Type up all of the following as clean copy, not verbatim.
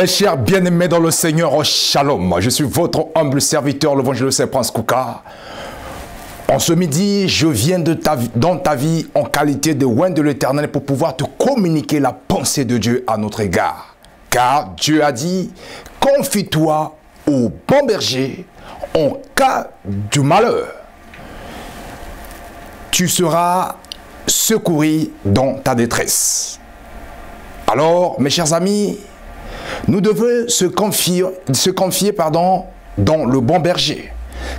Mes chers bien-aimés dans le Seigneur, oh shalom, je suis votre humble serviteur, l'évangéliste Prince Kouka. En ce midi, je viens dans ta vie en qualité de oint de l'Éternel pour pouvoir te communiquer la pensée de Dieu à notre égard. Car Dieu a dit, confie-toi au bon berger en cas du malheur. Tu seras secouru dans ta détresse. Alors, mes chers amis, nous devons se confier dans le bon berger.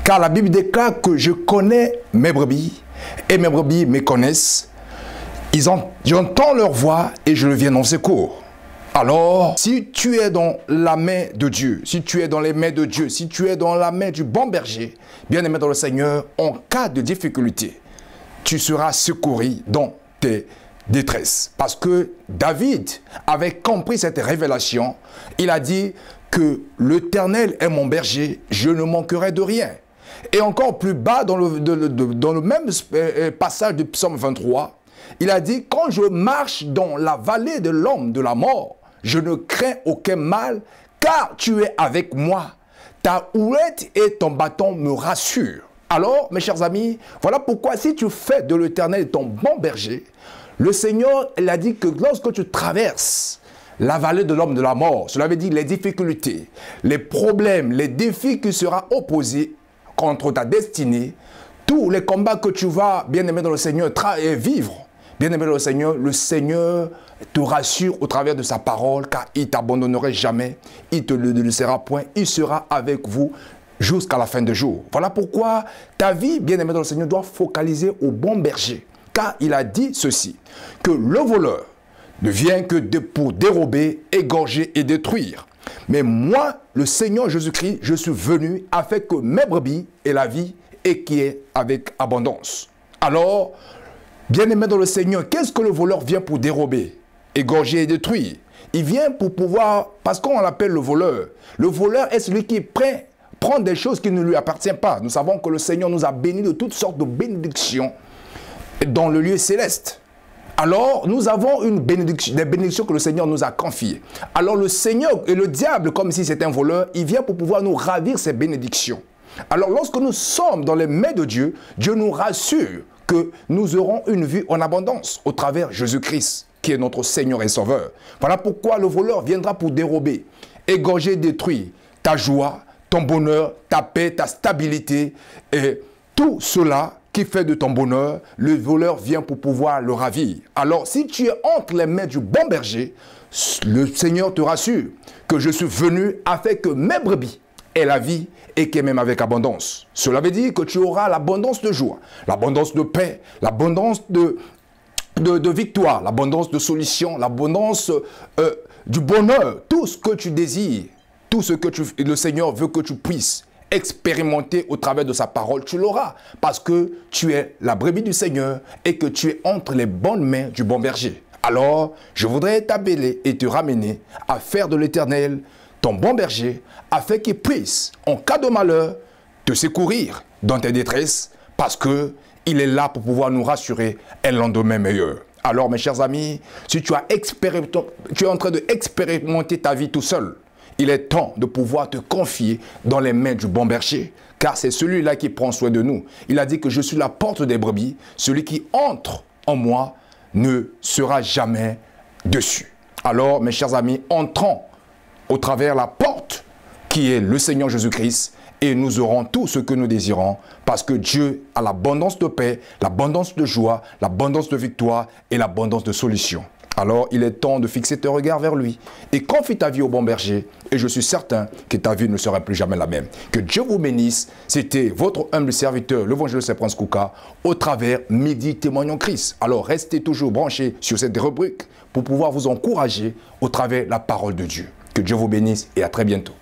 Car la Bible déclare que je connais mes brebis et mes brebis me connaissent. J'entends leur voix et je viens en secours. Alors, si tu es dans la main de Dieu, si tu es dans les mains de Dieu, si tu es dans la main du bon berger, bien-aimé dans le Seigneur, en cas de difficulté, tu seras secouru dans tes détresse. Parce que David avait compris cette révélation. Il a dit que l'Éternel est mon berger, je ne manquerai de rien. Et encore plus bas dans le même passage du psaume 23, il a dit, quand je marche dans la vallée de l'ombre de la mort, je ne crains aucun mal, car tu es avec moi. Ta houlette et ton bâton me rassurent. Alors, mes chers amis, voilà pourquoi si tu fais de l'Éternel ton bon berger, le Seigneur, il a dit que lorsque tu traverses la vallée de l'homme de la mort, cela veut dire les difficultés, les problèmes, les défis qui seront opposés contre ta destinée, tous les combats que tu vas, bien-aimé dans le Seigneur, vivre, bien-aimé dans le Seigneur te rassure au travers de sa parole, car il ne t'abandonnerait jamais, il ne te le laissera point, il sera avec vous jusqu'à la fin des jours. Voilà pourquoi ta vie, bien-aimé dans le Seigneur, doit focaliser au bon berger. Car il a dit ceci, que le voleur ne vient que pour dérober, égorger et détruire. Mais moi, le Seigneur Jésus-Christ, je suis venu afin que mes brebis aient la vie et qui est avec abondance. Alors, bien-aimé dans le Seigneur, qu'est-ce que le voleur vient pour dérober, égorger et détruire? Il vient pour pouvoir, parce qu'on l'appelle le voleur. Le voleur est celui qui prend des choses qui ne lui appartiennent pas. Nous savons que le Seigneur nous a bénis de toutes sortes de bénédictions dans le lieu céleste. Alors, nous avons des bénédictions que le Seigneur nous a confiées. Alors, le Seigneur et le diable, comme si c'était un voleur, il vient pour pouvoir nous ravir ces bénédictions. Alors, lorsque nous sommes dans les mains de Dieu, Dieu nous rassure que nous aurons une vie en abondance au travers Jésus-Christ, qui est notre Seigneur et Sauveur. Voilà pourquoi le voleur viendra pour dérober, égorger, détruire ta joie, ton bonheur, ta paix, ta stabilité et tout cela qui fait de ton bonheur, le voleur vient pour pouvoir le ravir. Alors, si tu es entre les mains du bon berger, le Seigneur te rassure que je suis venu afin que mes brebis aient la vie et qu'aient même avec abondance. Cela veut dire que tu auras l'abondance de joie, l'abondance de paix, l'abondance de victoire, l'abondance de solutions, l'abondance du bonheur, tout ce que tu désires, tout ce que le Seigneur veut que tu puisses expérimenter au travers de sa parole, tu l'auras. Parce que tu es la brebis du Seigneur et que tu es entre les bonnes mains du bon berger. Alors, je voudrais t'appeler et te ramener à faire de l'Éternel ton bon berger, afin qu'il puisse, en cas de malheur, te secourir dans tes détresses, parce qu'il est là pour pouvoir nous rassurer un lendemain meilleur. Alors, mes chers amis, si tu es en train d'expérimenter ta vie tout seul, il est temps de pouvoir te confier dans les mains du bon berger, car c'est celui-là qui prend soin de nous. Il a dit que je suis la porte des brebis, celui qui entre en moi ne sera jamais déçu. Alors, mes chers amis, entrons au travers la porte qui est le Seigneur Jésus-Christ et nous aurons tout ce que nous désirons parce que Dieu a l'abondance de paix, l'abondance de joie, l'abondance de victoire et l'abondance de solutions. Alors, il est temps de fixer tes regards vers lui et confie ta vie au bon berger et je suis certain que ta vie ne sera plus jamais la même. Que Dieu vous bénisse. C'était votre humble serviteur, l'évangéliste Prince Kouka, au travers Midi Témoignons Christ. Alors, restez toujours branchés sur cette rubrique pour pouvoir vous encourager au travers de la parole de Dieu. Que Dieu vous bénisse et à très bientôt.